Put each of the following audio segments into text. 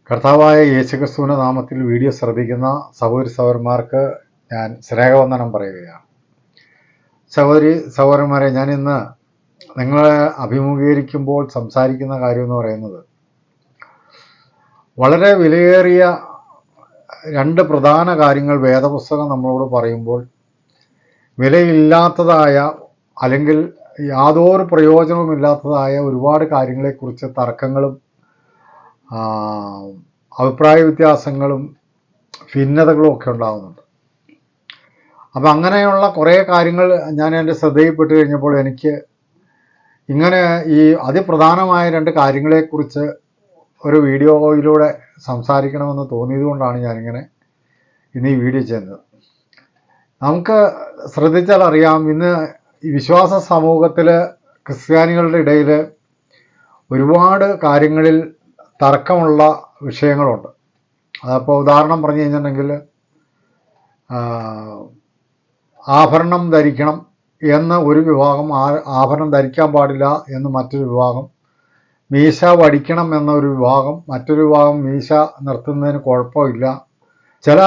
കർത്താവായ യേശുക്രിസ്തുവിന്റെ നാമത്തിൽ വീഡിയോ ശ്രദ്ധിക്കുന്ന സഹോദരി സഹോദരന്മാർക്ക് ഞാൻ സ്നേഹവന്ദനം പറയുകയാണ്. സഹോദരി സഹോദരന്മാരെ, ഞാൻ ഇന്ന് നിങ്ങളെ അഭിമുഖീകരിക്കുമ്പോൾ സംസാരിക്കുന്ന കാര്യം എന്ന് പറയുന്നത് വളരെ വിലയേറിയ രണ്ട് പ്രധാന കാര്യങ്ങൾ വേദപുസ്തകം നമ്മളോട് പറയുമ്പോൾ വിലയില്ലാത്തതായ അല്ലെങ്കിൽ യാതൊരു പ്രയോജനവുമില്ലാത്തതായ ഒരുപാട് കാര്യങ്ങളെക്കുറിച്ച് തർക്കങ്ങളും അഭിപ്രായ വ്യത്യാസങ്ങളും ഭിന്നതകളും ഒക്കെ ഉണ്ടാകുന്നുണ്ട്. അപ്പം അങ്ങനെയുള്ള കുറേ കാര്യങ്ങൾ ഞാൻ എൻ്റെ ശ്രദ്ധയിൽപ്പെട്ട് കഴിഞ്ഞപ്പോൾ എനിക്ക് ഇങ്ങനെ ഈ അതിപ്രധാനമായ രണ്ട് കാര്യങ്ങളെക്കുറിച്ച് ഒരു വീഡിയോയിലൂടെ സംസാരിക്കണമെന്ന് തോന്നിയതുകൊണ്ടാണ് ഞാനിങ്ങനെ ഇന്ന് ഈ വീഡിയോ ചെയ്യുന്നത്. നമുക്ക് ശ്രദ്ധിച്ചാൽ അറിയാം, ഇന്ന് ഈ വിശ്വാസ സമൂഹത്തിൽ ക്രിസ്ത്യാനികളുടെ ഇടയിൽ ഒരുപാട് കാര്യങ്ങളിൽ തർക്കമുള്ള വിഷയങ്ങളുണ്ട്. അതപ്പോൾ ഉദാഹരണം പറഞ്ഞു കഴിഞ്ഞിട്ടുണ്ടെങ്കിൽ ആഭരണം ധരിക്കണം എന്ന ഒരു വിഭാഗം, ആഭരണം ധരിക്കാൻ പാടില്ല എന്ന് മറ്റൊരു വിഭാഗം, മീശ വടിക്കണം എന്നൊരു വിഭാഗം, മറ്റൊരു വിഭാഗം മീശ നിർത്തുന്നതിന് കുഴപ്പമില്ല, ചില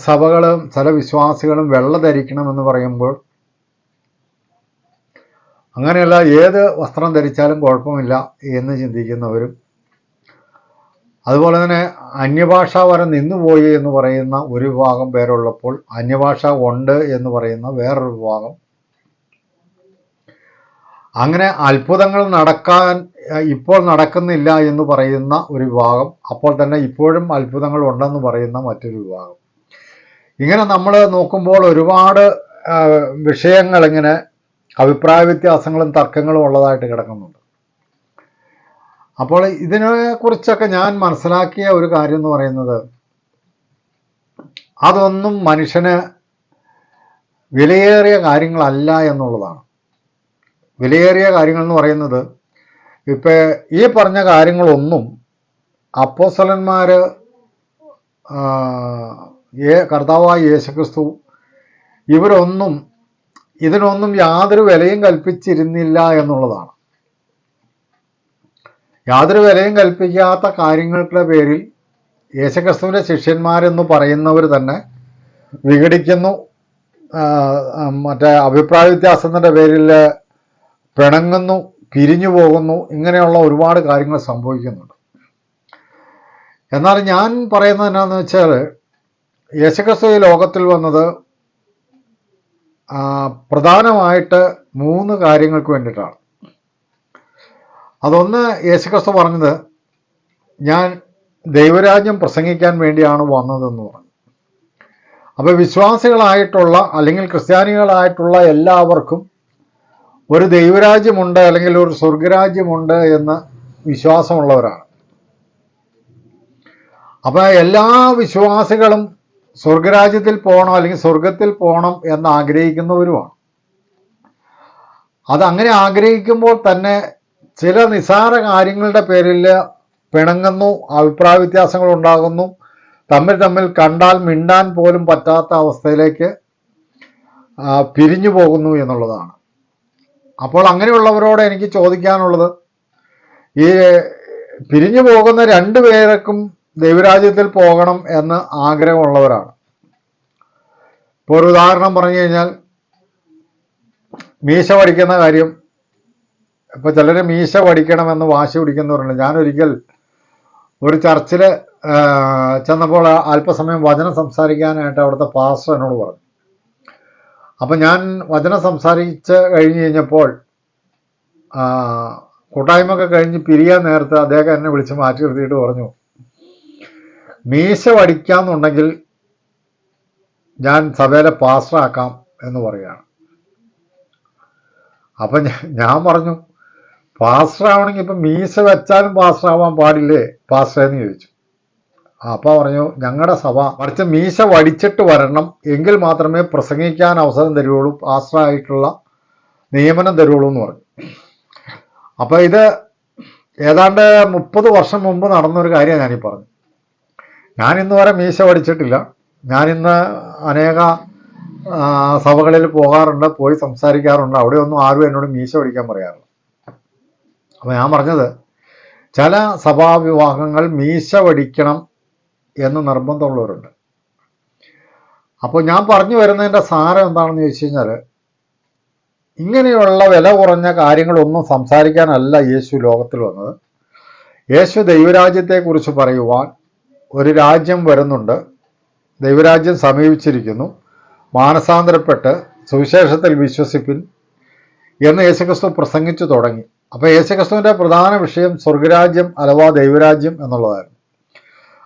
സഭകളും ചില വിശ്വാസികളും വെള്ള ധരിക്കണം എന്ന് പറയുമ്പോൾ അങ്ങനെയല്ല, ഏത് വസ്ത്രം ധരിച്ചാലും കുഴപ്പമില്ല എന്ന് ചിന്തിക്കുന്നവരും, അതുപോലെ തന്നെ അന്യഭാഷ വരെ നിന്നുപോയി എന്ന് പറയുന്ന ഒരു വിഭാഗം പേരുള്ളപ്പോൾ അന്യഭാഷ ഉണ്ട് എന്ന് പറയുന്ന വേറൊരു വിഭാഗം, അങ്ങനെ അത്ഭുതങ്ങൾ നടക്കാൻ ഇപ്പോൾ നടക്കുന്നില്ല എന്ന് പറയുന്ന ഒരു വിഭാഗം, അപ്പോൾ തന്നെ ഇപ്പോഴും അത്ഭുതങ്ങൾ ഉണ്ടെന്ന് പറയുന്ന മറ്റൊരു വിഭാഗം. ഇങ്ങനെ നമ്മൾ നോക്കുമ്പോൾ ഒരുപാട് വിഷയങ്ങൾ ഇങ്ങനെ അഭിപ്രായ വ്യത്യാസങ്ങളും തർക്കങ്ങളും ഉള്ളതായിട്ട് കിടക്കുന്നുണ്ട്. അപ്പോൾ ഇതിനെക്കുറിച്ചൊക്കെ ഞാൻ മനസ്സിലാക്കിയ ഒരു കാര്യം എന്ന് പറയുന്നത്, അതൊന്നും മനുഷ്യന് വിലയേറിയ കാര്യങ്ങളല്ല എന്നുള്ളതാണ്. വിലയേറിയ കാര്യങ്ങൾ എന്ന് പറയുന്നത്, ഇപ്പം ഈ പറഞ്ഞ കാര്യങ്ങളൊന്നും അപ്പോസ്തലന്മാർ, കർത്താവായ യേശുക്രിസ്തു, ഇതിനൊന്നും യാതൊരു വിലയും കൽപ്പിച്ചിരുന്നില്ല എന്നുള്ളതാണ്. യാതൊരു വിലയും കൽപ്പിക്കാത്ത കാര്യങ്ങളുടെ പേരിൽ യേശുക്രിസ്തുവിൻ്റെ ശിഷ്യന്മാരെന്ന് പറയുന്നവർ തന്നെ വിഘടിക്കുന്നു, മറ്റേ അഭിപ്രായ വ്യത്യാസത്തിൻ്റെ പേരിൽ പിണങ്ങുന്നു, പിരിഞ്ഞു പോകുന്നു, ഇങ്ങനെയുള്ള ഒരുപാട് കാര്യങ്ങൾ സംഭവിക്കുന്നുണ്ട്. എന്നാൽ ഞാൻ പറയുന്നത് എന്നാന്ന് വെച്ചാൽ, യേശുക്രിസ്തു ഈ ലോകത്തിൽ വന്നത് പ്രധാനമായിട്ട് 3 കാര്യങ്ങൾക്ക് വേണ്ടിയിട്ടാണ്. അതൊന്ന്, യേശുക്രിസ്തു പറഞ്ഞത്, ഞാൻ ദൈവരാജ്യം പ്രസംഗിക്കാൻ വേണ്ടിയാണ് വന്നതെന്ന് പറഞ്ഞു. അപ്പോൾ വിശ്വാസികളായിട്ടുള്ള അല്ലെങ്കിൽ ക്രിസ്ത്യാനികളായിട്ടുള്ള എല്ലാവർക്കും ഒരു ദൈവരാജ്യമുണ്ട് അല്ലെങ്കിൽ ഒരു സ്വർഗരാജ്യമുണ്ട് എന്ന് വിശ്വാസമുള്ളവരാണ്. അപ്പോൾ എല്ലാ വിശ്വാസികളും സ്വർഗരാജ്യത്തിൽ പോകണം അല്ലെങ്കിൽ സ്വർഗത്തിൽ പോകണം എന്ന് ആഗ്രഹിക്കുന്നവരുമാണ്. അതങ്ങനെ ആഗ്രഹിക്കുമ്പോൾ തന്നെ ചില നിസാര കാര്യങ്ങളുടെ പേരിൽ പിണങ്ങുന്നു, അഭിപ്രായ വ്യത്യാസങ്ങൾ ഉണ്ടാകുന്നു, തമ്മിൽ കണ്ടാൽ മിണ്ടാൻ പോലും പറ്റാത്ത അവസ്ഥയിലേക്ക് പിരിഞ്ഞു പോകുന്നു എന്നുള്ളതാണ്. അപ്പോൾ അങ്ങനെയുള്ളവരോട് എനിക്ക് ചോദിക്കാനുള്ളത്, ഈ പിരിഞ്ഞു പോകുന്ന 2 പേർക്കും ദൈവരാജ്യത്തിൽ പോകണം എന്ന് ആഗ്രഹമുള്ളവരാണ്. ഇപ്പോൾ ഒരു ഉദാഹരണം പറഞ്ഞു കഴിഞ്ഞാൽ, മീശ പഠിക്കുന്ന കാര്യം. ഇപ്പോൾ ചിലർ മീശ പഠിക്കണമെന്ന് വാശി പിടിക്കുന്നവരുണ്ട്. ഞാനൊരിക്കൽ ഒരു ചർച്ചിൽ ചെന്നപ്പോൾ അല്പസമയം വചനം സംസാരിക്കാനായിട്ട് അവിടുത്തെ പാസ്റ്റർ എന്നോട് പറഞ്ഞു. അപ്പം ഞാൻ വചനം സംസാരിച്ച് കഴിഞ്ഞപ്പോൾ കൂട്ടായ്മയൊക്കെ കഴിഞ്ഞ് പിരിയാൻ നേരത്ത് അദ്ദേഹം എന്നെ വിളിച്ച് മാറ്റി നിർത്തിയിട്ട് പറഞ്ഞു, മീശ പഠിക്കാമെന്നുണ്ടെങ്കിൽ ഞാൻ സഭയിലെ പാസ്റ്ററാക്കാം എന്ന് പറയുകയാണ്. അപ്പം ഞാൻ പറഞ്ഞു, പാസ്റ്റർ ആവണമെങ്കിൽ ഇപ്പം മീശ വെച്ചാലും പാസ്റ്റർ ആവാൻ പാടില്ലേ പാസ്റ്റർ എന്ന് ചോദിച്ചു. അപ്പോൾ പറഞ്ഞു, ഞങ്ങളുടെ സഭ മറിച്ച് മീശ വടിച്ചിട്ട് വരണം, എങ്കിൽ മാത്രമേ പ്രസംഗിക്കാൻ അവസരം തരുള്ളൂ, പാസ്റ്ററായിട്ടുള്ള നിയമനം തരുള്ളൂ എന്ന് പറഞ്ഞു. അപ്പോൾ ഇത് ഏതാണ്ട് 30 വർഷം മുമ്പ് നടന്നൊരു കാര്യമാണ് ഞാനീ പറഞ്ഞു. ഞാൻ ഇന്ന് വരെ മീശ വടിച്ചിട്ടില്ല. ഞാനിന്ന് അനേക സഭകളിൽ പോകാറുണ്ട്, പോയി സംസാരിക്കാറുണ്ട്. അവിടെയൊന്നും ആരും എന്നോട് മീശ വടിക്കാൻ പറയാറില്ല. അപ്പോൾ ഞാൻ പറഞ്ഞത്, ചില സഭാവിവാഹങ്ങൾ മീശ വടിക്കണം എന്ന് നിർബന്ധമുള്ളവരുണ്ട്. അപ്പോൾ ഞാൻ പറഞ്ഞു വരുന്നതിൻ്റെ സാരം എന്താണെന്ന് ചോദിച്ചു കഴിഞ്ഞാൽ, ഇങ്ങനെയുള്ള വില കുറഞ്ഞ കാര്യങ്ങളൊന്നും സംസാരിക്കാനല്ല യേശു ലോകത്തിൽ വന്നത്. യേശു ദൈവരാജ്യത്തെക്കുറിച്ച് പറയുവാൻ ഒരു രാജ്യം വരുന്നുണ്ട്, ദൈവരാജ്യം സമീപിച്ചിരിക്കുന്നു, മാനസാന്തരപ്പെട്ട് സുവിശേഷത്തിൽ വിശ്വസിപ്പിൻ എന്ന് യേശുക്രിസ്തു പ്രസംഗിച്ചു തുടങ്ങി. അപ്പോൾ യേശുക്രിസ്തുവിൻ്റെ പ്രധാന വിഷയം സ്വർഗരാജ്യം അഥവാ ദൈവരാജ്യം എന്നുള്ളതായിരുന്നു.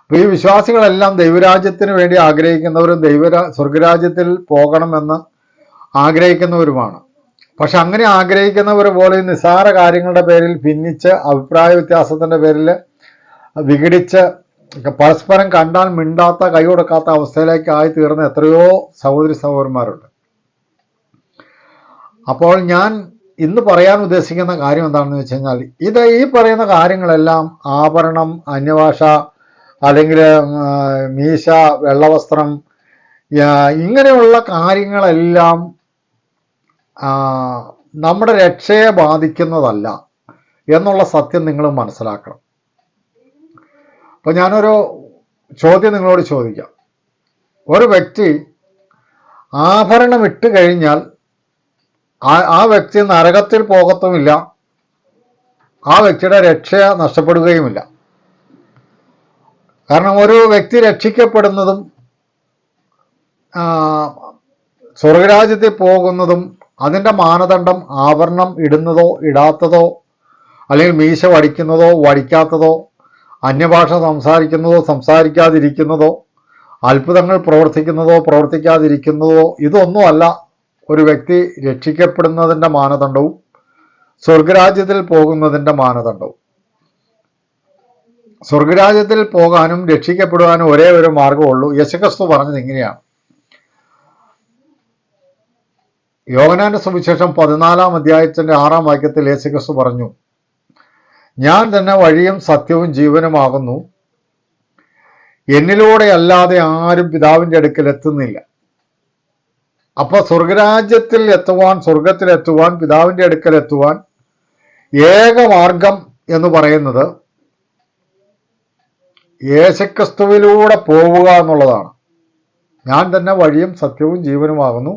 അപ്പോൾ ഈ വിശ്വാസികളെല്ലാം ദൈവരാജ്യത്തിന് വേണ്ടി ആഗ്രഹിക്കുന്നവരും സ്വർഗരാജ്യത്തിൽ പോകണമെന്ന് ആഗ്രഹിക്കുന്നവരുമാണ്. പക്ഷെ അങ്ങനെ ആഗ്രഹിക്കുന്നവർ പോലെ നിസ്സാര കാര്യങ്ങളുടെ പേരിൽ ഭിന്നിച്ച്, അഭിപ്രായ വ്യത്യാസത്തിൻ്റെ പേരിൽ വിഘടിച്ച്, പരസ്പരം കണ്ടാൽ മിണ്ടാത്ത, കൈ കൊടുക്കാത്ത അവസ്ഥയിലേക്ക് ആയി തീർന്ന എത്രയോ സഹോദരി സഹോദരന്മാരുണ്ട്. അപ്പോൾ ഞാൻ ഇന്ന് പറയാൻ ഉദ്ദേശിക്കുന്ന കാര്യം എന്താണെന്ന് വെച്ച് കഴിഞ്ഞാൽ, ഈ പറയുന്ന കാര്യങ്ങളെല്ലാം ആഭരണം, അന്യഭാഷ, അല്ലെങ്കിൽ മീശ, വെള്ളവസ്ത്രം, ഇങ്ങനെയുള്ള കാര്യങ്ങളെല്ലാം നമ്മുടെ രക്ഷയെ ബാധിക്കുന്നതല്ല എന്നുള്ള സത്യം നിങ്ങൾ മനസ്സിലാക്കണം. അപ്പോൾ ഞാനൊരു ചോദ്യം നിങ്ങളോട് ചോദിക്കാം. ഒരു വ്യക്തി ആഭരണം ഇട്ട് കഴിഞ്ഞാൽ ആ വ്യക്തി നരകത്തിൽ പോകത്തുമില്ല, ആ വ്യക്തിയുടെ രക്ഷ നഷ്ടപ്പെടുകയുമില്ല. കാരണം ഒരു വ്യക്തി രക്ഷിക്കപ്പെടുന്നതും സ്വർഗരാജ്യത്തിൽ പോകുന്നതും അതിൻ്റെ മാനദണ്ഡം ആഭരണം ഇടുന്നതോ ഇടാത്തതോ, അല്ലെങ്കിൽ മീശ വടിക്കുന്നതോ വടിക്കാത്തതോ, അന്യഭാഷ സംസാരിക്കുന്നതോ സംസാരിക്കാതിരിക്കുന്നതോ, അത്ഭുതങ്ങൾ പ്രവർത്തിക്കുന്നതോ പ്രവർത്തിക്കാതിരിക്കുന്നതോ, ഇതൊന്നുമല്ല ഒരു വ്യക്തി രക്ഷിക്കപ്പെടുന്നതിൻ്റെ മാനദണ്ഡവും സ്വർഗരാജ്യത്തിൽ പോകുന്നതിൻ്റെ മാനദണ്ഡവും. സ്വർഗരാജ്യത്തിൽ പോകാനും രക്ഷിക്കപ്പെടുവാനും ഒരേ ഒരു മാർഗമുള്ളൂ. യേശുക്രിസ്തു പറഞ്ഞത് ഇങ്ങനെയാണ്. യോഹന്നാന്റെ സുവിശേഷം 14-ാം അധ്യായത്തിന്റെ 6-ാം വാക്യത്തിൽ യേശുക്രിസ്തു പറഞ്ഞു, ഞാൻ തന്നെ വഴിയും സത്യവും ജീവനുമാകുന്നു, എന്നിലൂടെ അല്ലാതെ ആരും പിതാവിൻ്റെ അടുക്കൽ എത്തുന്നില്ല. അപ്പോൾ സ്വർഗരാജ്യത്തിൽ എത്തുവാൻ, സ്വർഗത്തിലെത്തുവാൻ, പിതാവിൻ്റെ അടുക്കൽ എത്തുവാൻ ഏക മാർഗം എന്ന് പറയുന്നത് യേശുക്രിസ്തുവിലൂടെ പോവുക എന്നുള്ളതാണ്. ഞാൻ തന്നെ വഴിയും സത്യവും ജീവനുമാകുന്നു,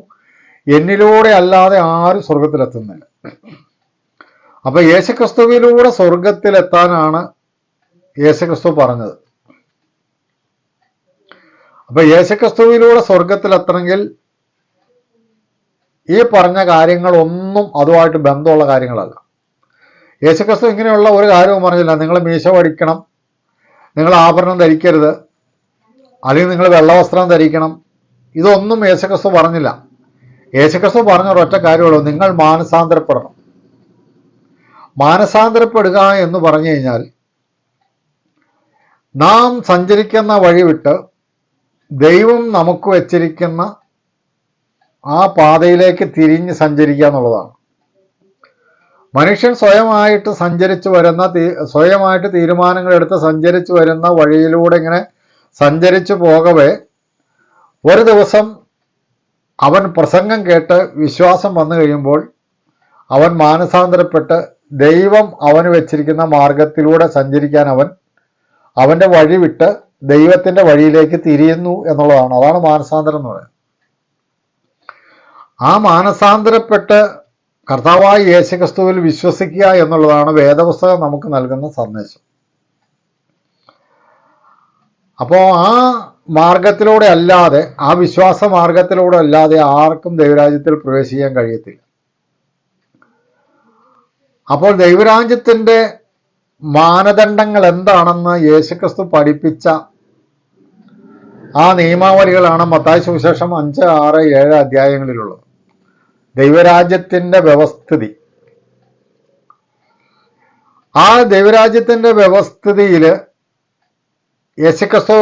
എന്നിലൂടെ അല്ലാതെ ആരും സ്വർഗത്തിലെത്തുന്നില്ല. അപ്പൊ യേശുക്രിസ്തുവിലൂടെ സ്വർഗത്തിലെത്താനാണ് യേശുക്രിസ്തു പറഞ്ഞത്. അപ്പൊ യേശുക്രിസ്തുവിലൂടെ സ്വർഗത്തിലെത്തണമെങ്കിൽ ഈ പറഞ്ഞ കാര്യങ്ങളൊന്നും അതുമായിട്ട് ബന്ധമുള്ള കാര്യങ്ങളല്ല. യേശുക്രിസ്തു ഇങ്ങനെയുള്ള ഒരു കാര്യവും പറഞ്ഞില്ല. നിങ്ങൾ മീശ വടിക്കണം, നിങ്ങൾ ആഭരണം ധരിക്കരുത്, അല്ലെങ്കിൽ നിങ്ങൾ വെള്ളവസ്ത്രം ധരിക്കണം, ഇതൊന്നും യേശുക്രിസ്തു പറഞ്ഞില്ല. യേശുക്രിസ്തു പറഞ്ഞ ഒരൊറ്റ കാര്യമുള്ളൂ, നിങ്ങൾ മാനസാന്തരപ്പെടണം. മാനസാന്തരപ്പെടുക എന്ന് പറഞ്ഞു കഴിഞ്ഞാൽ നാം സഞ്ചരിക്കുന്ന വഴി വിട്ട് ദൈവം നമുക്ക് വെച്ചിരിക്കുന്ന ആ പാതയിലേക്ക് തിരിഞ്ഞ് സഞ്ചരിക്കുക എന്നുള്ളതാണ്. മനുഷ്യൻ സ്വയമായിട്ട് സ്വയമായിട്ട് തീരുമാനങ്ങളെടുത്ത് സഞ്ചരിച്ചു വരുന്ന വഴിയിലൂടെ ഇങ്ങനെ സഞ്ചരിച്ചു പോകവേ ഒരു ദിവസം അവൻ പ്രസംഗം കേട്ട് വിശ്വാസം വന്നു കഴിയുമ്പോൾ അവൻ മാനസാന്തരപ്പെട്ട് ദൈവം അവന് വെച്ചിരിക്കുന്ന മാർഗത്തിലൂടെ സഞ്ചരിക്കാൻ അവൻ്റെ വഴി വിട്ട് ദൈവത്തിൻ്റെ വഴിയിലേക്ക് തിരിയുന്നു എന്നുള്ളതാണ്. അതാണ് മാനസാന്തരം എന്ന് പറയുന്നത്. ആ മാനസാന്തരപ്പെട്ട് കർത്താവായ യേശുക്രിസ്തുവിൽ വിശ്വസിക്കുക എന്നുള്ളതാണ് വേദപുസ്തകം നമുക്ക് നൽകുന്ന സന്ദേശം. അപ്പോൾ ആ മാർഗത്തിലൂടെ അല്ലാതെ, ആ വിശ്വാസ മാർഗത്തിലൂടെ അല്ലാതെ ആർക്കും ദൈവരാജ്യത്തിൽ പ്രവേശിക്കാൻ കഴിയത്തില്ല. അപ്പോൾ ദൈവരാജ്യത്തിൻ്റെ മാനദണ്ഡങ്ങൾ എന്താണെന്ന് യേശുക്രിസ്തു പഠിപ്പിച്ച ആ നിയമാവലികളാണ് മത്തായി സുവിശേഷം 5, 6, 7 അധ്യായങ്ങളിലുള്ളത്. ദൈവരാജ്യത്തിൻ്റെ വ്യവസ്ഥിതി. ആ ദൈവരാജ്യത്തിൻ്റെ വ്യവസ്ഥിതിയിൽ യേശുക്രിസ്തു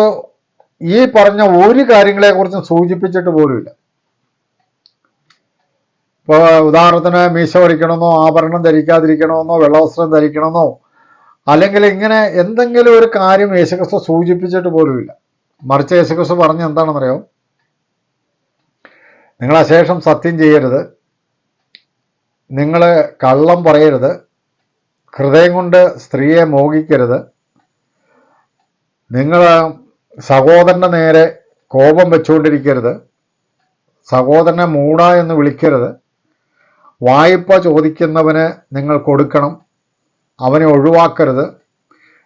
ഈ പറഞ്ഞ ഒരു കാര്യങ്ങളെക്കുറിച്ചും സൂചിപ്പിച്ചിട്ട് പോലുമില്ല. ഇപ്പോൾ ഉദാഹരണത്തിന് മീശ വടിക്കണമെന്നോ, ആഭരണം ധരിക്കാതിരിക്കണമെന്നോ, വെള്ളവസ്ത്രം ധരിക്കണമെന്നോ, അല്ലെങ്കിൽ ഇങ്ങനെ എന്തെങ്കിലും ഒരു കാര്യം യേശുക്രിസ്തു സൂചിപ്പിച്ചിട്ട് പോലുമില്ല. മറിച്ച് യേശുക്രിസ്തു പറഞ്ഞ എന്താണെന്നറിയോ? നിങ്ങൾ അശേഷം സത്യം ചെയ്യരുത്, നിങ്ങൾ കള്ളം പറയരുത്, ഹൃദയം കൊണ്ട് സ്ത്രീയെ മോഹിക്കരുത്. നിങ്ങൾ സഹോദരൻ്റെ നേരെ കോപം വെച്ചുകൊണ്ടിരിക്കരുത്. സഹോദരനെ മൂട എന്ന് വിളിക്കരുത്. വായ്പ ചോദിക്കുന്നവന് നിങ്ങൾ കൊടുക്കണം, അവനെ ഒഴിവാക്കരുത്.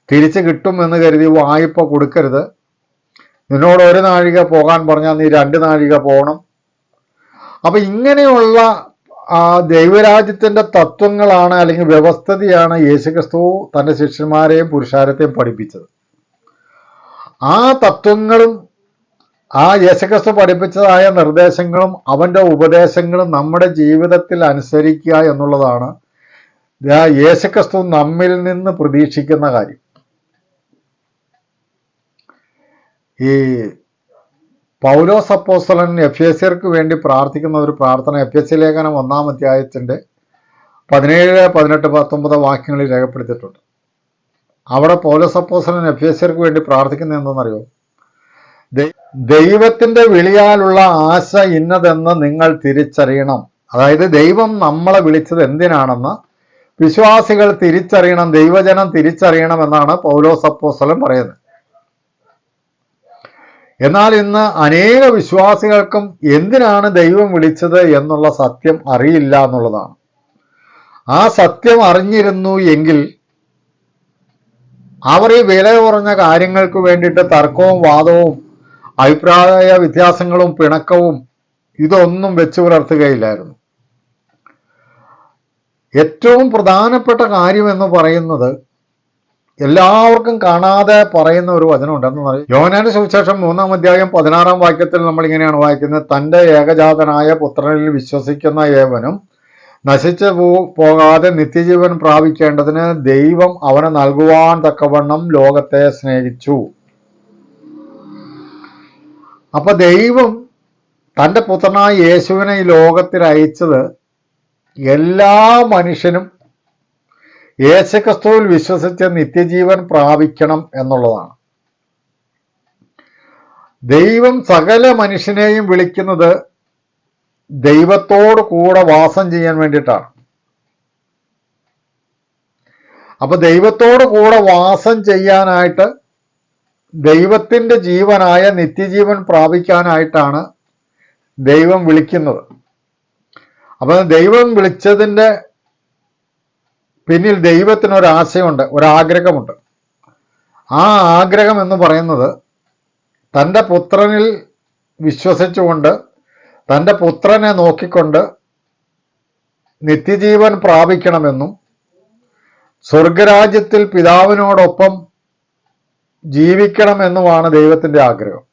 തിരിച്ച് കിട്ടും എന്ന് കരുതി വായ്പ കൊടുക്കരുത്. നിന്നോട് 1 നാഴിക പോകാൻ പറഞ്ഞാൽ നീ 2 നാഴിക പോകണം. അപ്പം ഇങ്ങനെയുള്ള ദൈവരാജ്യത്തിൻ്റെ തത്വങ്ങളാണ് അല്ലെങ്കിൽ വ്യവസ്ഥിതിയാണ് യേശുക്രിസ്തു തൻ്റെ ശിഷ്യന്മാരെയും പുരുഷാരത്തെയും പഠിപ്പിച്ചത്. ആ തത്വങ്ങളും ആ യേശുക്രിസ്തു പഠിപ്പിച്ചതായ നിർദ്ദേശങ്ങളും അവൻ്റെ ഉപദേശങ്ങളും നമ്മുടെ ജീവിതത്തിൽ അനുസരിക്കുക എന്നുള്ളതാണ് യേശുക്രിസ്തു നമ്മിൽ നിന്ന് പ്രതീക്ഷിക്കുന്ന കാര്യം. ഈ പൗലോസ് അപ്പോസ്തലൻ എഫേസ്യർക്ക് വേണ്ടി പ്രാർത്ഥിക്കുന്ന ഒരു പ്രാർത്ഥന എഫേസ്യ ലേഖനം 1-ാം അധ്യായത്തിൻ്റെ 17, 18, 19 വാക്യങ്ങളിൽ രേഖപ്പെടുത്തിയിട്ടുണ്ട്. അവിടെ പൗലോസ് അപ്പോസ്തലൻ എഫേസ്യർക്ക് വേണ്ടി പ്രാർത്ഥിക്കുന്നത് എന്താണെന്നറിയോ? ദൈവത്തിൻ്റെ വിളിയാലുള്ള ആശ ഇന്നതെന്ന് നിങ്ങൾ തിരിച്ചറിയണം. അതായത് ദൈവം നമ്മളെ വിളിച്ചത് എന്തിനാണെന്ന് വിശ്വാസികൾ തിരിച്ചറിയണം, ദൈവജനം തിരിച്ചറിയണം എന്നാണ് പൗലോസ് അപ്പോസ്തലൻ പറയുന്നത്. എന്നാൽ ഇന്ന് അനേക വിശ്വാസികൾക്കും എന്തിനാണ് ദൈവം വിളിച്ചത് എന്നുള്ള സത്യം അറിയില്ല എന്നുള്ളതാണ്. ആ സത്യം അറിഞ്ഞിരുന്നു എങ്കിൽ അവർ ഈ വില കുറഞ്ഞ കാര്യങ്ങൾക്ക് വേണ്ടിയിട്ട് തർക്കവും വാദവും അഭിപ്രായ വ്യത്യാസങ്ങളും പിണക്കവും ഇതൊന്നും വെച്ചു പുലർത്തുകയില്ലായിരുന്നു. ഏറ്റവും പ്രധാനപ്പെട്ട കാര്യം എന്ന് പറയുന്നത് എല്ലാവർക്കും കാണാതെ പറയുന്ന ഒരു വചനമുണ്ട്. എന്ന് പറയും യോഹന്നാന്റെ സുവിശേഷം 3-ാം അധ്യായം 16-ാം വാക്യത്തിൽ നമ്മൾ ഇങ്ങനെയാണ് വായിക്കുന്നത്: തൻ്റെ ഏകജാതനായ പുത്രനിൽ വിശ്വസിക്കുന്ന ഏവനും നശിച്ചു പോകാതെ നിത്യജീവൻ പ്രാപിക്കേണ്ടതിന് ദൈവം അവനെ നൽകുവാൻ തക്കവണ്ണം ലോകത്തെ സ്നേഹിച്ചു. അപ്പൊ ദൈവം തൻ്റെ പുത്രനായ യേശുവിനെ ഈ ലോകത്തിൽ അയച്ചത് എല്ലാ മനുഷ്യനും യേശുക്രിസ്തുവിൽ വിശ്വസിച്ച് നിത്യജീവൻ പ്രാപിക്കണം എന്നുള്ളതാണ്. ദൈവം സകല മനുഷ്യനെയും വിളിക്കുന്നത് ദൈവത്തോട് കൂടെ വാസം ചെയ്യാൻ വേണ്ടിയിട്ടാണ്. അപ്പൊ ദൈവത്തോട് കൂടെ വാസം ചെയ്യാനായിട്ട്, ദൈവത്തിൻ്റെ ജീവനായ നിത്യജീവൻ പ്രാപിക്കാനായിട്ടാണ് ദൈവം വിളിക്കുന്നത്. അപ്പം ദൈവം വിളിച്ചതിൻ്റെ പിന്നിൽ ദൈവത്തിനൊരാശയമുണ്ട്, ഒരാഗ്രഹമുണ്ട്. ആ ആഗ്രഹം എന്ന് പറയുന്നത് തൻ്റെ പുത്രനിൽ വിശ്വസിച്ചുകൊണ്ട്, തൻ്റെ പുത്രനെ നോക്കിക്കൊണ്ട് നിത്യജീവൻ പ്രാപിക്കണമെന്നും സ്വർഗരാജ്യത്തിൽ പിതാവിനോടൊപ്പം ജീവിക്കണമെന്നുമാണ് ദൈവത്തിൻ്റെ ആഗ്രഹം.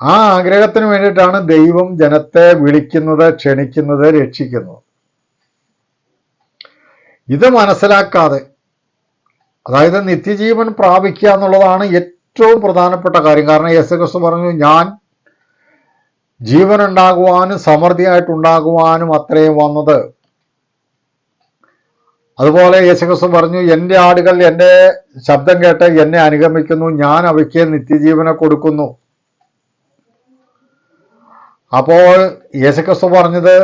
ആ ആഗ്രഹത്തിന് വേണ്ടിയിട്ടാണ് ദൈവം ജനത്തെ വിളിക്കുന്നത്, ക്ഷണിക്കുന്നത്, രക്ഷിക്കുന്നത്. ഇത് മനസ്സിലാക്കാതെ, അതായത് നിത്യജീവൻ പ്രാപിക്കുക എന്നുള്ളതാണ് ഏറ്റവും പ്രധാനപ്പെട്ട കാര്യം. കാരണം യേശുക്രിസ്തു പറഞ്ഞു, ഞാൻ ജീവനുണ്ടാകുവാനും സമൃദ്ധിയായിട്ടുണ്ടാകുവാനും അത്രയും വന്നത്. അതുപോലെ യേശുക്രിസ്തു പറഞ്ഞു, എൻ്റെ ആടുകൾ എൻ്റെ ശബ്ദം കേട്ട് എന്നെ അനുഗമിക്കുന്നു, ഞാൻ അവയ്ക്ക് നിത്യജീവനെ കൊടുക്കുന്നു. അപ്പോൾ യേശുക്രിസ്തു പറഞ്ഞത്,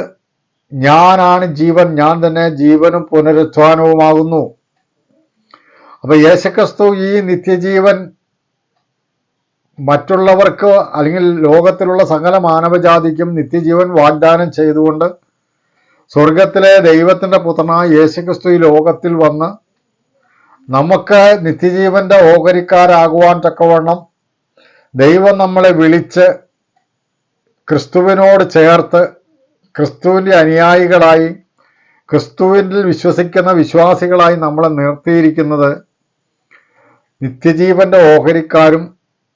ഞാനാണ് ജീവൻ, ഞാൻ തന്നെ ജീവനും പുനരുത്ഥാനവുമാകുന്നു. അപ്പൊ യേശുക്രിസ്തു ഈ നിത്യജീവൻ മറ്റുള്ളവർക്ക് അല്ലെങ്കിൽ ലോകത്തിലുള്ള സകല മാനവജാതിക്കും നിത്യജീവൻ വാഗ്ദാനം ചെയ്തുകൊണ്ട് സ്വർഗത്തിലെ ദൈവത്തിൻ്റെ പുത്രനായ യേശുക്രിസ്തു ഈ ലോകത്തിൽ വന്ന് നമുക്ക് നിത്യജീവന്റെ ഓഹരിക്കാരാകുവാൻ തക്കവണ്ണം ദൈവം നമ്മളെ വിളിച്ച് ക്രിസ്തുവിനോട് ചേർത്ത് ക്രിസ്തുവിൻ്റെ അനുയായികളായി, ക്രിസ്തുവിൽ വിശ്വസിക്കുന്ന വിശ്വാസികളായി നമ്മളെ നിർത്തിയിരിക്കുന്നത് നിത്യജീവന്റെ ഓഹരിക്കാരും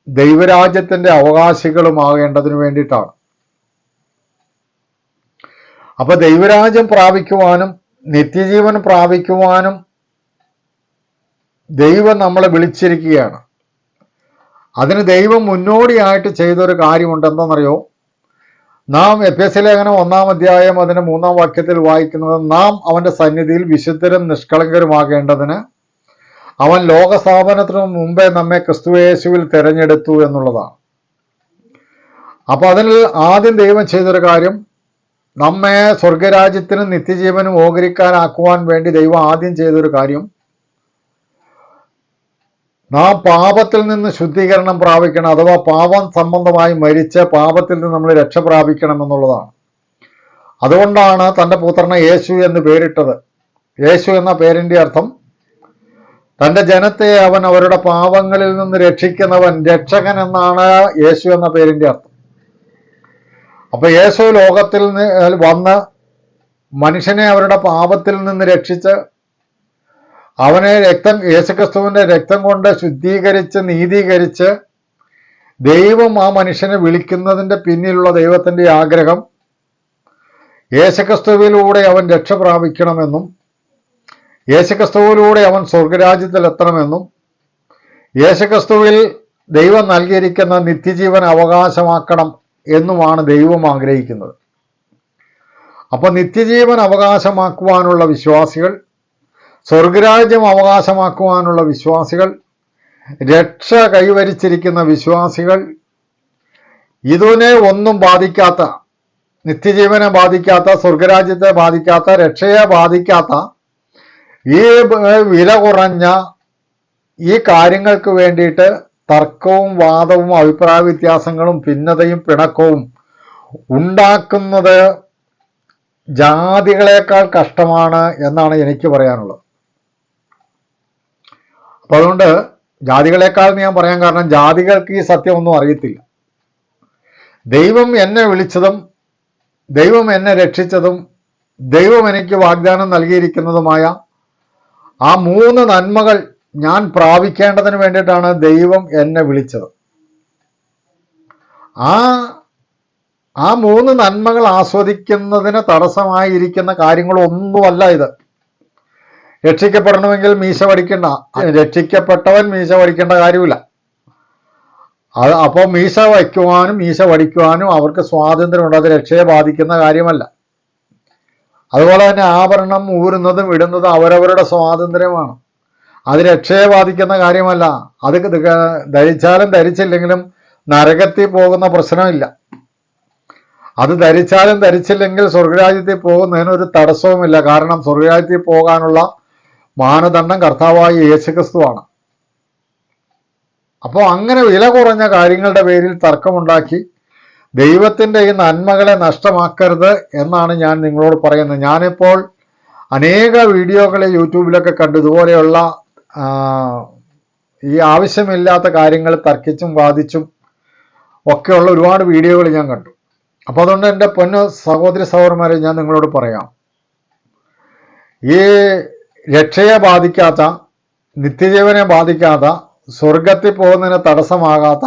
ദൈവരാജ്യത്തിൻ്റെ അവകാശികളുമാകേണ്ടതിന് വേണ്ടിയിട്ടാണ്. അപ്പൊ ദൈവരാജ്യം പ്രാപിക്കുവാനും നിത്യജീവൻ പ്രാപിക്കുവാനും ദൈവം നമ്മളെ വിളിച്ചിരിക്കുകയാണ്. അതിന് ദൈവം മുന്നോടിയായിട്ട് ചെയ്തൊരു കാര്യമുണ്ട്. എന്താണെന്നറിയോ? നാം എഫേസ്യ ലേഖനം 1-ാം അധ്യായം അതിൻ്റെ 3-ാം വാക്യത്തിൽ വായിക്കുന്നത്, നാം അവൻ്റെ സന്നിധിയിൽ വിശുദ്ധരും നിഷ്കളങ്കരുമാകേണ്ടതിന് അവൻ ലോകസ്ഥാപനത്തിനു മുമ്പേ നമ്മെ ക്രിസ്തുയേശുവിൽ തിരഞ്ഞെടുത്തു എന്നുള്ളതാണ്. അപ്പൊ അതിൽ ആദ്യം ദൈവം ചെയ്തൊരു കാര്യം, നമ്മെ സ്വർഗരാജ്യത്തിനും നിത്യജീവനും ഓഹരിക്കാരാക്കുവാൻ വേണ്ടി ദൈവം ആദ്യം ചെയ്തൊരു കാര്യം, നാം പാപത്തിൽ നിന്ന് ശുദ്ധീകരണം പ്രാപിക്കണം, അഥവാ പാപം സംബന്ധമായി മരിച്ച് പാപത്തിൽ നിന്ന് നമ്മൾ രക്ഷ പ്രാപിക്കണം എന്നുള്ളതാണ്. അതുകൊണ്ടാണ് തൻ്റെ പുത്രനെ യേശു എന്ന് പേരിട്ടത്. യേശു എന്ന പേരിൻ്റെ അർത്ഥം തൻ്റെ ജനത്തെ അവൻ അവരുടെ പാപങ്ങളിൽ നിന്ന് രക്ഷിക്കുന്നവൻ, രക്ഷകൻ എന്നാണ് യേശു എന്ന പേരിൻ്റെ അർത്ഥം. അപ്പൊ യേശു ലോകത്തിൽ വന്ന് മനുഷ്യനെ അവരുടെ പാപത്തിൽ നിന്ന് രക്ഷിച്ച് അവനെ യേശുക്രിസ്തുവിന്റെ രക്തം കൊണ്ട് ശുദ്ധീകരിച്ച് നീതീകരിച്ച് ദൈവം ആ മനുഷ്യനെ വിളിക്കുന്നതിൻ്റെ പിന്നിലുള്ള ദൈവത്തിൻ്റെ ആഗ്രഹം യേശുക്രിസ്തുവിലൂടെ അവൻ രക്ഷ പ്രാപിക്കണമെന്നും യേശുക്രിസ്തുവിലൂടെ അവൻ സ്വർഗരാജ്യത്തിലെത്തണമെന്നും യേശുക്രിസ്തുവിൽ ദൈവം നൽകിയിരിക്കുന്ന നിത്യജീവൻ അവകാശമാക്കണം എന്നുമാണ് ദൈവം ആഗ്രഹിക്കുന്നത്. അപ്പൊ നിത്യജീവൻ അവകാശമാക്കുവാനുള്ള വിശ്വാസികൾ, സ്വർഗരാജ്യം അവകാശമാക്കുവാനുള്ള വിശ്വാസികൾ, രക്ഷ കൈവരിച്ചിരിക്കുന്ന വിശ്വാസികൾ, ഇതിനെ ഒന്നും ബാധിക്കാത്ത, നിത്യജീവനെ ബാധിക്കാത്ത, സ്വർഗരാജ്യത്തെ ബാധിക്കാത്ത, രക്ഷയെ ബാധിക്കാത്ത ഈ വില കുറഞ്ഞ ഈ കാര്യങ്ങൾക്ക് വേണ്ടിയിട്ട് തർക്കവും വാദവും അഭിപ്രായ വ്യത്യാസങ്ങളും ഭിന്നതയും പിണക്കവും ഉണ്ടാക്കുന്നത് ജാതികളെക്കാൾ കഷ്ടമാണ് എന്നാണ് എനിക്ക് പറയാനുള്ളത്. അപ്പം അതുകൊണ്ട് ജാതികളെക്കാൾ ഞാൻ പറയാൻ കാരണം, ജാതികൾക്ക് ഈ സത്യം ഒന്നും അറിയത്തില്ല. ദൈവം എന്നെ വിളിച്ചതും ദൈവം എന്നെ രക്ഷിച്ചതും ദൈവം എനിക്ക് വാഗ്ദാനം നൽകിയിരിക്കുന്നതുമായ ആ 3 നന്മകൾ ഞാൻ പ്രാപിക്കേണ്ടതിന് വേണ്ടിയിട്ടാണ് ദൈവം എന്നെ വിളിച്ചത്. ആ 3 നന്മകൾ ആസ്വദിക്കുന്നതിന് തടസ്സമായിരിക്കുന്ന കാര്യങ്ങളൊന്നുമല്ല ഇത്. രക്ഷിക്കപ്പെടണമെങ്കിൽ മീശ വടിക്കണ്ട, രക്ഷിക്കപ്പെട്ടവൻ മീശ വടിക്കേണ്ട കാര്യമില്ല. അപ്പോൾ മീശ വയ്ക്കുവാനും മീശ വടിക്കുവാനും അവർക്ക് സ്വാതന്ത്ര്യമുണ്ട്. അത് രക്ഷയെ ബാധിക്കുന്ന കാര്യമല്ല. അതുപോലെ തന്നെ ആഭരണം ഊരുന്നതും ഇടുന്നതും അവരവരുടെ സ്വാതന്ത്ര്യമാണ്. അത് രക്ഷയെ ബാധിക്കുന്ന കാര്യമല്ല. അത് ധരിച്ചാലും ധരിച്ചില്ലെങ്കിലും നരകത്തിൽ പോകുന്ന പ്രശ്നമില്ല. അത് ധരിച്ചാലും ധരിച്ചില്ലെങ്കിൽ സ്വർഗരാജ്യത്തിൽ പോകുന്നതിനൊരു തടസ്സവുമില്ല. കാരണം സ്വർഗരാജ്യത്തിൽ പോകാനുള്ള മാനദണ്ഡം കർത്താവായ യേശുക്രിസ്തുവാണ്. അപ്പോൾ അങ്ങനെ വില കുറഞ്ഞ കാര്യങ്ങളുടെ പേരിൽ തർക്കമുണ്ടാക്കി ദൈവത്തിൻ്റെ ഈ നന്മകളെ നഷ്ടമാക്കരുത് എന്നാണ് ഞാൻ നിങ്ങളോട് പറയുന്നത്. ഞാനിപ്പോൾ അനേക വീഡിയോകൾ യൂട്യൂബിലൊക്കെ കണ്ടു. ഇതുപോലെയുള്ള ഈ ആവശ്യമില്ലാത്ത കാര്യങ്ങൾ തർക്കിച്ചും വാദിച്ചും ഒക്കെയുള്ള ഒരുപാട് വീഡിയോകൾ ഞാൻ കണ്ടു. അപ്പോൾ അതുകൊണ്ട് എൻ്റെ പൊന്നു സഹോദരി സഹോദരന്മാരെ ഞാൻ നിങ്ങളോട് പറയാം, ഈ രക്ഷയെ ബാധിക്കാത്ത, നിത്യജീവനെ ബാധിക്കാത്ത, സ്വർഗത്തിൽ പോകുന്നതിന് തടസ്സമാകാത്ത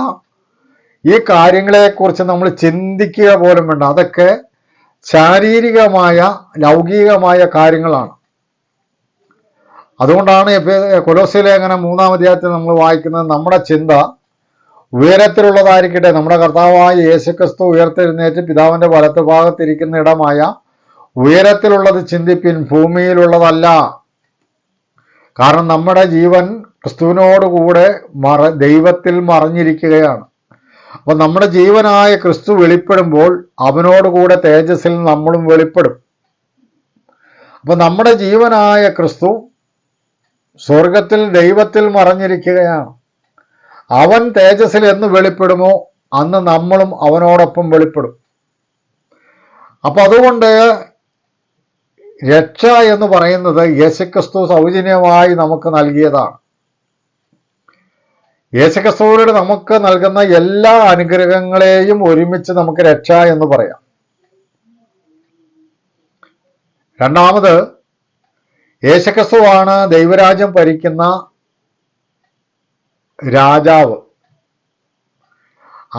ഈ കാര്യങ്ങളെക്കുറിച്ച് നമ്മൾ ചിന്തിക്കുക പോലും വേണ്ട. അതൊക്കെ ശാരീരികമായ ലൗകികമായ കാര്യങ്ങളാണ്. അതുകൊണ്ടാണ് കൊലോസ്യ ലേഖനം 3-ാം അധ്യായത്തിൽ നമ്മൾ വായിക്കുന്നത്, നമ്മുടെ ചിന്ത ഉയരത്തിലുള്ളതായിരിക്കട്ടെ. നമ്മുടെ കർത്താവായ യേശുക്രിസ്തു ഉയർത്തെഴുന്നേറ്റ് പിതാവിൻ്റെ വലത്ത് ഭാഗത്തിരിക്കുന്ന ഇടമായ ഉയരത്തിലുള്ളത് ചിന്തിപ്പിൻ, ഭൂമിയിലുള്ളതല്ല. കാരണം നമ്മുടെ ജീവൻ ക്രിസ്തുവിനോടുകൂടെ ദൈവത്തിൽ മറഞ്ഞിരിക്കുകയാണ്. അപ്പം നമ്മുടെ ജീവനായ ക്രിസ്തു വെളിപ്പെടുമ്പോൾ അവനോടുകൂടെ തേജസ്സിൽ നമ്മളും വെളിപ്പെടും. അപ്പം നമ്മുടെ ജീവനായ ക്രിസ്തു സ്വർഗത്തിൽ ദൈവത്തിൽ മറഞ്ഞിരിക്കുകയാണ്. അവൻ തേജസ്സിൽ എന്ന് വെളിപ്പെടുമോ അന്ന് നമ്മളും അവനോടൊപ്പം വെളിപ്പെടും. അപ്പം അതുകൊണ്ട് രക്ഷ എന്ന് പറയുന്നത് യേശുക്രിസ്തു സൗജന്യമായി നമുക്ക് നൽകിയതാണ്. യേശുക്രിസ്തുവിലൂടെ നമുക്ക് നൽകുന്ന എല്ലാ അനുഗ്രഹങ്ങളെയും ഒരുമിച്ച് നമുക്ക് രക്ഷ എന്ന് പറയാം. രണ്ടാമത്, യേശുക്രിസ്തുവാണ് ദൈവരാജ്യം ഭരിക്കുന്ന രാജാവ്.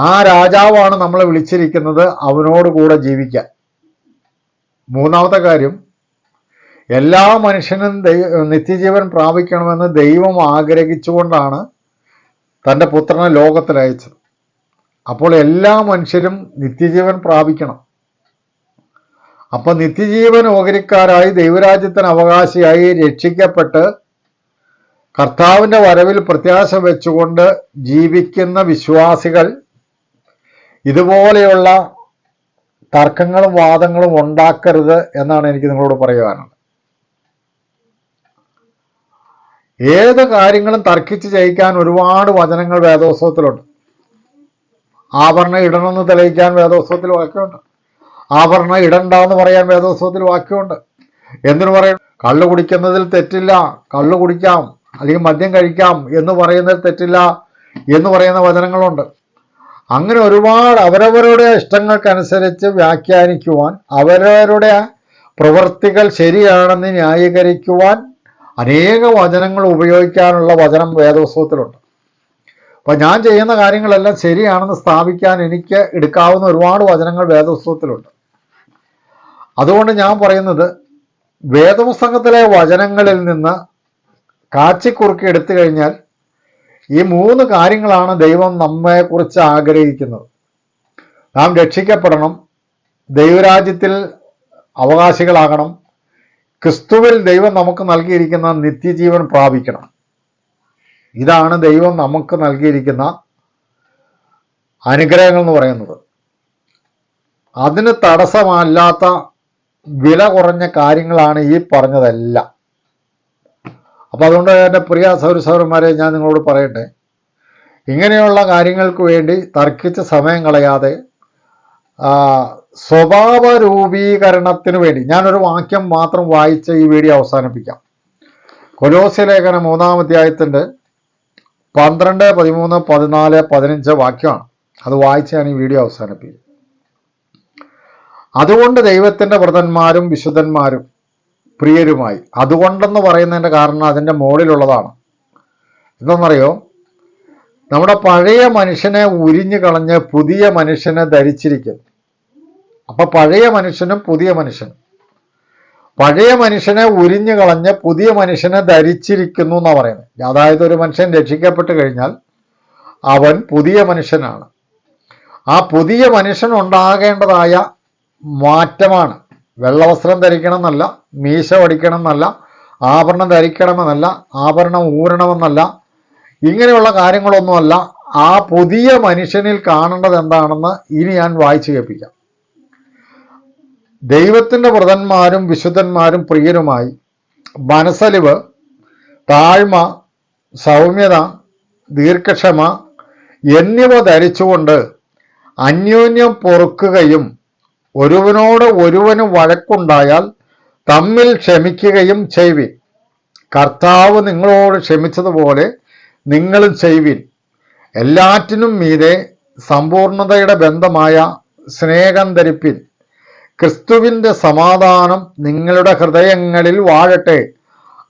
ആ രാജാവാണ് നമ്മളെ വിളിച്ചിരിക്കുന്നത് അവനോട് കൂടെ ജീവിക്കാൻ. മൂന്നാമത്തെ കാര്യം, എല്ലാ മനുഷ്യനും നിത്യജീവൻ പ്രാപിക്കണമെന്ന് ദൈവം ആഗ്രഹിച്ചുകൊണ്ടാണ് തൻ്റെ പുത്രനെ ലോകത്തിലയച്ചത്. അപ്പോൾ എല്ലാ മനുഷ്യരും നിത്യജീവൻ പ്രാപിക്കണം. അപ്പം നിത്യജീവൻ ഓഹരിക്കാരായി ദൈവരാജ്യത്തിന് അവകാശിയായി രക്ഷിക്കപ്പെട്ട് കർത്താവിൻ്റെ വരവിൽ പ്രത്യാശ വെച്ചുകൊണ്ട് ജീവിക്കുന്ന വിശ്വാസികൾ ഇതുപോലെയുള്ള തർക്കങ്ങളും വാദങ്ങളും ഉണ്ടാക്കരുത് എന്നാണ് എനിക്ക് നിങ്ങളോട് പറയുവാനുള്ളത്. ഏത് കാര്യങ്ങളും തർക്കിച്ച് ജയിക്കാൻ ഒരുപാട് വചനങ്ങൾ വേദോത്സവത്തിലുണ്ട്. ആഭരണം ഇടണമെന്ന് തെളിയിക്കാൻ വേദോത്സവത്തിൽ വാക്യമുണ്ട്. ആഭരണം ഇടണ്ടെന്ന് പറയാൻ വേദോത്സവത്തിൽ വാക്യമുണ്ട്. എന്തിനു പറയും? കള്ളു കുടിക്കുന്നതിൽ തെറ്റില്ല, കള്ളു കുടിക്കാം, അല്ലെങ്കിൽ മദ്യം കഴിക്കാം എന്ന് പറയുന്നതിൽ തെറ്റില്ല എന്ന് പറയുന്ന വചനങ്ങളുണ്ട്. അങ്ങനെ ഒരുപാട് അവരവരുടെ ഇഷ്ടങ്ങൾക്കനുസരിച്ച് വ്യാഖ്യാനിക്കുവാൻ, അവരവരുടെ പ്രവൃത്തികൾ ശരിയാണെന്ന് ന്യായീകരിക്കുവാൻ അനേക വചനങ്ങൾ ഉപയോഗിക്കാനുള്ള വചനം വേദോത്സവത്തിലുണ്ട്. അപ്പം ഞാൻ ചെയ്യുന്ന കാര്യങ്ങളെല്ലാം ശരിയാണെന്ന് സ്ഥാപിക്കാൻ എനിക്ക് എടുക്കാവുന്ന ഒരുപാട് വചനങ്ങൾ വേദോത്സവത്തിലുണ്ട്. അതുകൊണ്ട് ഞാൻ പറയുന്നത്, വേദപുസ്തകത്തിലെ വചനങ്ങളിൽ നിന്ന് കാച്ചിക്കുറുക്കി എടുത്തു കഴിഞ്ഞാൽ ഈ 3 കാര്യങ്ങളാണ് ദൈവം നമ്മെക്കുറിച്ച് ആഗ്രഹിക്കുന്നത്. നാം രക്ഷിക്കപ്പെടണം, ദൈവരാജ്യത്തിൽ അവകാശികളാകണം, ക്രിസ്തുവിൽ ദൈവം നമുക്ക് നൽകിയിരിക്കുന്ന നിത്യജീവൻ പ്രാപിക്കണം. ഇതാണ് ദൈവം നമുക്ക് നൽകിയിരിക്കുന്ന അനുഗ്രഹങ്ങൾ എന്ന് പറയുന്നത്. അതിന് തടസ്സമല്ലാത്ത വില കുറഞ്ഞ കാര്യങ്ങളാണ് ഈ പറഞ്ഞതെല്ലാം. അപ്പോൾ അതുകൊണ്ട് എൻ്റെ പ്രിയ സഹോദരന്മാരെ, ഞാൻ നിങ്ങളോട് പറയട്ടെ, ഇങ്ങനെയുള്ള കാര്യങ്ങൾക്ക് വേണ്ടി തർക്കിച്ച് സമയം കളയാതെ സ്വഭാവ രൂപീകരണത്തിന് വേണ്ടി ഞാനൊരു വാക്യം മാത്രം വായിച്ച് ഈ വീഡിയോ അവസാനിപ്പിക്കാം. കൊലോസ്യ ലേഖനം 3-ാം അധ്യായത്തിൻ്റെ 12, 13, 14, 15 വാക്യമാണ്. അത് വായിച്ച് ഞാൻ ഈ വീഡിയോ അവസാനിപ്പിക്കും. അതുകൊണ്ട് ദൈവത്തിൻ്റെ വ്രതന്മാരും വിശുദ്ധന്മാരും പ്രിയരുമായി. അതുകൊണ്ടെന്ന് പറയുന്നതിൻ്റെ കാരണം അതിൻ്റെ മുകളിലുള്ളതാണ്. എന്തെന്നറിയോ? നമ്മുടെ പഴയ മനുഷ്യനെ ഉരിഞ്ഞു കളഞ്ഞ് പുതിയ മനുഷ്യനെ ധരിച്ചിരിക്കുന്നു. അപ്പം പഴയ മനുഷ്യനും പുതിയ മനുഷ്യനും, പഴയ മനുഷ്യനെ ഉരിഞ്ഞു കളഞ്ഞ് പുതിയ മനുഷ്യനെ ധരിച്ചിരിക്കുന്നു എന്നാണ് പറയുന്നത്. അതായത് ഒരു മനുഷ്യൻ രക്ഷിക്കപ്പെട്ട് കഴിഞ്ഞാൽ അവൻ പുതിയ മനുഷ്യനാണ്. ആ പുതിയ മനുഷ്യൻ ഉണ്ടാകേണ്ടതായ മാറ്റമാണ്. വെള്ളവസ്ത്രം ധരിക്കണം എന്നല്ല, മീശ വടിക്കണം എന്നല്ല, ആഭരണം ധരിക്കണമെന്നല്ല, ആഭരണം ഊരണമെന്നല്ല, ഇങ്ങനെയുള്ള കാര്യങ്ങളൊന്നുമല്ല. ആ പുതിയ മനുഷ്യനിൽ കാണേണ്ടത് എന്താണെന്ന് ഇനി ഞാൻ വായിച്ചു കേൾപ്പിക്കാം. ദൈവത്തിൻ്റെ വ്രതന്മാരും വിശുദ്ധന്മാരും പ്രിയരുമായി മനസ്സലിവ്, താഴ്മ, സൗമ്യത, ദീർഘക്ഷമ എന്നിവ ധരിച്ചുകൊണ്ട് അന്യോന്യം പൊറുക്കുകയും ഒരുവനോട് ഒരുവന് വഴക്കുണ്ടായാൽ തമ്മിൽ ക്ഷമിക്കുകയും ചെയ്വിൻ. കർത്താവ് നിങ്ങളോട് ക്ഷമിച്ചതുപോലെ നിങ്ങളും ചെയ്വിൻ. എല്ലാറ്റിനും മീതെ സമ്പൂർണതയുടെ ബന്ധമായ സ്നേഹം ധരിപ്പിൻ. ക്രിസ്തുവിൻ്റെ സമാധാനം നിങ്ങളുടെ ഹൃദയങ്ങളിൽ വാഴട്ടെ.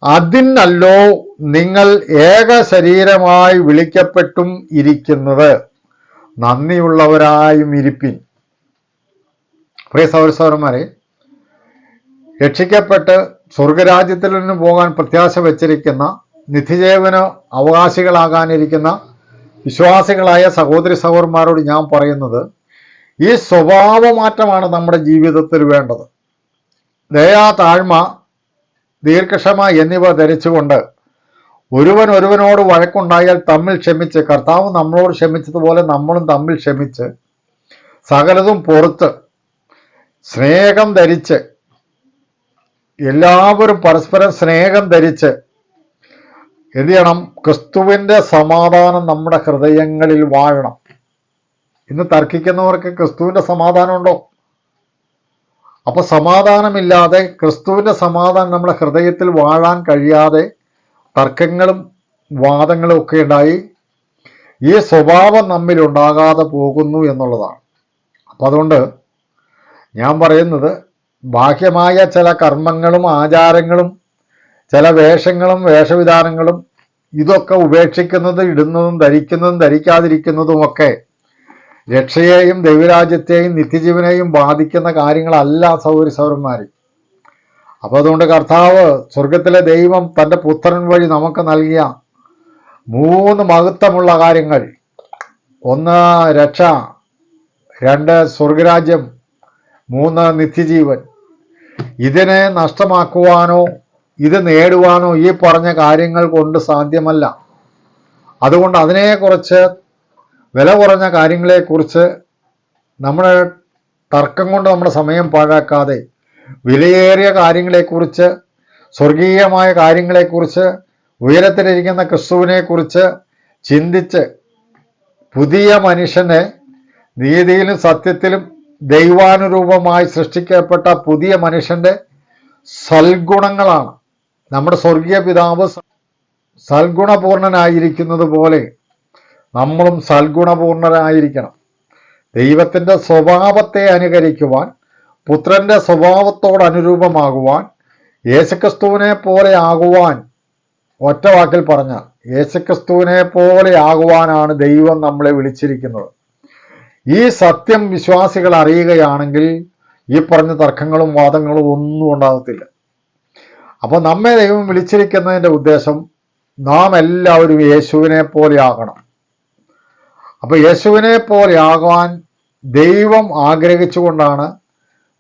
അതിനല്ലോ നിങ്ങൾ ഏക ശരീരമായി വിളിക്കപ്പെട്ടും ഇരിക്കുന്നത്. നന്ദിയുള്ളവരായും ഇരിപ്പിൻ. പ്രിയ സഹോദരന്മാരെ, രക്ഷിക്കപ്പെട്ട് സ്വർഗരാജ്യത്തിൽ നിന്ന് പോകാൻ പ്രത്യാശ വച്ചിരിക്കുന്ന, നിത്യജീവന് അവകാശികളാകാനിരിക്കുന്ന വിശ്വാസികളായ സഹോദരി സഹോദരന്മാരോട് ഞാൻ പറയുന്നത്, ഈ സ്വഭാവമാറ്റമാണ് നമ്മുടെ ജീവിതത്തിൽ വേണ്ടത്. ദയ, താഴ്മ, ദീർഘക്ഷമ എന്നിവ ധരിച്ചുകൊണ്ട് ഒരുവൻ ഒരുവനോട് വഴക്കുണ്ടായാൽ തമ്മിൽ ക്ഷമിച്ച്, കർത്താവ് നമ്മളോട് ക്ഷമിച്ചതുപോലെ നമ്മളും തമ്മിൽ ക്ഷമിച്ച് സകലതും പൊറുത്ത് സ്നേഹം ധരിച്ച്, എല്ലാവരും പരസ്പരം സ്നേഹം ധരിച്ച് എന്ത് ചെയ്യണം? ക്രിസ്തുവിൻ്റെ സമാധാനം നമ്മുടെ ഹൃദയങ്ങളിൽ വാഴണം. ഇന്ന് തർക്കിക്കുന്നവർക്ക് ക്രിസ്തുവിൻ്റെ സമാധാനം ഉണ്ടോ? അപ്പൊ സമാധാനമില്ലാതെ, ക്രിസ്തുവിൻ്റെ സമാധാനം നമ്മുടെ ഹൃദയത്തിൽ വാഴാൻ കഴിയാതെ തർക്കങ്ങളും വാദങ്ങളും ഒക്കെ ഉണ്ടായി ഈ സ്വഭാവം നമ്മിൽ ഉണ്ടാകാതെ പോകുന്നു എന്നുള്ളതാണ്. അപ്പം അതുകൊണ്ട് ഞാൻ പറയുന്നത്, ബാഹ്യമായ ചില കർമ്മങ്ങളും ആചാരങ്ങളും ചില വേഷങ്ങളും വേഷവിധാനങ്ങളും ഇതൊക്കെ ഉപേക്ഷിക്കുന്നത്, ഇടുന്നതും ധരിക്കുന്നതും ധരിക്കാതിരിക്കുന്നതുമൊക്കെ രക്ഷയെയും ദൈവരാജ്യത്തെയും നിത്യജീവനെയും ബാധിക്കുന്ന കാര്യങ്ങളല്ല സഹോദരന്മാരെ. അപ്പോൾ അതുകൊണ്ട് കർത്താവ്, സ്വർഗത്തിലെ ദൈവം തൻ്റെ പുത്രൻ വഴി നമുക്ക് നൽകിയ 3 മഹത്വമുള്ള കാര്യങ്ങൾ, 1 രക്ഷ, 2 സ്വർഗരാജ്യം, 3 നിത്യജീവൻ. ഇതിനെ നഷ്ടമാക്കുവാനോ ഇത് നേടുവാനോ ഈ പറഞ്ഞ കാര്യങ്ങൾ കൊണ്ട് സാധ്യമല്ല. അതുകൊണ്ട് അതിനെക്കുറിച്ച്, വില കുറഞ്ഞ കാര്യങ്ങളെക്കുറിച്ച് നമ്മുടെ തർക്കം കൊണ്ട് നമ്മുടെ സമയം പാഴാക്കാതെ വിലയേറിയ കാര്യങ്ങളെക്കുറിച്ച്, സ്വർഗീയമായ കാര്യങ്ങളെക്കുറിച്ച്, ഉയരത്തിലിരിക്കുന്ന ക്രിസ്തുവിനെക്കുറിച്ച് ചിന്തിച്ച് പുതിയ മനുഷ്യനെ നീതിയിലും സത്യത്തിലും ദൈവാനുരൂപമായി സൃഷ്ടിക്കപ്പെട്ട പുതിയ മനുഷ്യൻ്റെ സൽഗുണങ്ങളാണ്. നമ്മുടെ സ്വർഗീയ പിതാവ് സൽഗുണപൂർണനായിരിക്കുന്നത് പോലെ നമ്മളും സൽഗുണപൂർണരായിരിക്കണം. ദൈവത്തിൻ്റെ സ്വഭാവത്തെ അനുകരിക്കുവാൻ, പുത്രൻ്റെ സ്വഭാവത്തോടനുരൂപമാകുവാൻ, യേശുക്രിസ്തുവിനെ പോലെ ആകുവാൻ, ഒറ്റ വാക്കിൽ പറഞ്ഞാൽ യേശുക്രിസ്തുവിനെ പോലെ ആകുവാനാണ് ദൈവം നമ്മളെ വിളിച്ചിരിക്കുന്നത്. ഈ സത്യം വിശ്വാസികൾ അറിയുകയാണെങ്കിൽ ഈ പറഞ്ഞ തർക്കങ്ങളും വാദങ്ങളും ഒന്നും ഉണ്ടാകത്തില്ല. അപ്പോൾ നമ്മെ ദൈവം വിളിച്ചിരിക്കുന്നതിൻ്റെ ഉദ്ദേശം നാം എല്ലാവരും യേശുവിനെ പോലെ ആകണം. അപ്പോൾ യേശുവിനെ പോലെ ആകാൻ ദൈവം ആഗ്രഹിച്ചുകൊണ്ടാണ്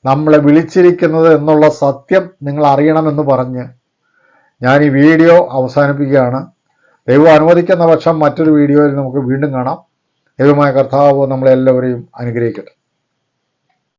നമ്മളെ വിളിച്ചിരിക്കുന്നത് എന്നുള്ള സത്യം നിങ്ങൾ അറിയണമെന്ന് പറഞ്ഞ് ഞാൻ ഈ വീഡിയോ അവസാനിപ്പിക്കുകയാണ്. ദൈവം അനുവദിക്കുന്ന പക്ഷം മറ്റൊരു വീഡിയോയിൽ നമുക്ക് വീണ്ടും കാണാം. ദൈവമായ കർത്താവ് നമ്മളെല്ലാവരെയും അനുഗ്രഹിക്കട്ടെ.